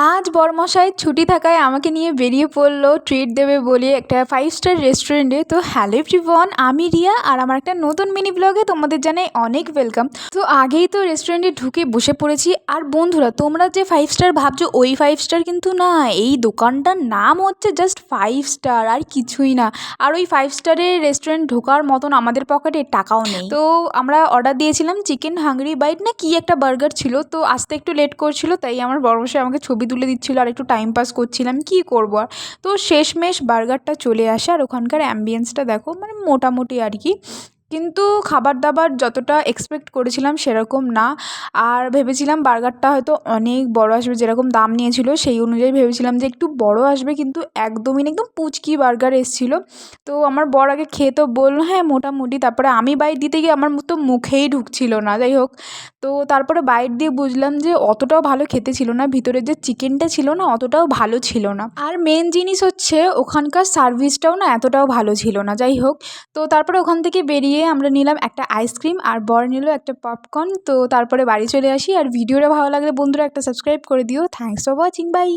আজ বরমশাই ছুটি থাকায় আমাকে নিয়ে বেরিয়ে পড়লো ট্রিট দেবে বলে একটা 5 স্টার রেস্টুরেন্টে। তো হ্যালো এভরিওয়ান, আমি রিয়া আর আমার একটা নতুন মিনি ব্লগে তোমাদের জানাই অনেক ওয়েলকাম। তো আগেই তো রেস্টুরেন্টে ঢুকে বসে পড়েছি। আর বন্ধুরা, তোমরা যে 5 স্টার ভাবছো ওই 5 স্টার কিন্তু না, এই দোকানটার নাম হচ্ছে জাস্ট 5 স্টার, আর কিছুই না। আর ওই 5 স্টারের রেস্টুরেন্ট ঢোকার মতন আমাদের পকেটে টাকাও নেই। তো আমরা অর্ডার দিয়েছিলাম চিকেন হাঙ্গরি বাইট না কি একটা বার্গার ছিল। তো আসতে একটু লেট করছিল, তাই আমার বড়মশাই আমাকে ছবি তুলে দিচ্ছিল আর একটু টাইম পাস করছিলাম, কি করব আর। তো শেষমেশ বার্গারটা চলে আসে। আর ওখানকার অ্যাম্বিয়েন্সটা দেখো, মানে মোটামুটি আর কি। কিন্তু খাবার দাবার যতটা এক্সপেক্ট করেছিলাম সেরকম না। আর ভেবেছিলাম বার্গারটা হয়তো অনেক বড় আসবে, যেরকম দাম নিয়েছিল সেই অনুযায়ী ভেবেছিলাম যে একটু বড় আসবে, কিন্তু একদমই না, একদম পুচকি বার্গার এসেছিল। তো আমার বর আগে খেয়ে তো বলল হ্যাঁ মোটামুটি, তারপরে আমি বাইট দিতে গিয়ে আমার তো মুখেই ঢুকছিল না। যাই হোক, তো তারপরে বাইট দিয়ে বুঝলাম যে অতটাও ভালো খেতে ছিল না, ভিতরে যে চিকেনটা ছিল না অতটাও ভালো ছিল না। আর মেন জিনিস হচ্ছে ওখানকার সার্ভিসটাও না এতটাও ভালো ছিল না। যাই হোক, তো তারপরে ওখান থেকে বেরিয়ে আমরা নিলাম একটা আইসক্রিম আর বর নিল একটা পপকর্ন। তো তারপরে বাড়ি চলে আসি। আর ভিডিওটা ভালো লাগলে বন্ধুরা একটা সাবস্ক্রাইব করে দিও। Thanks for watching, by.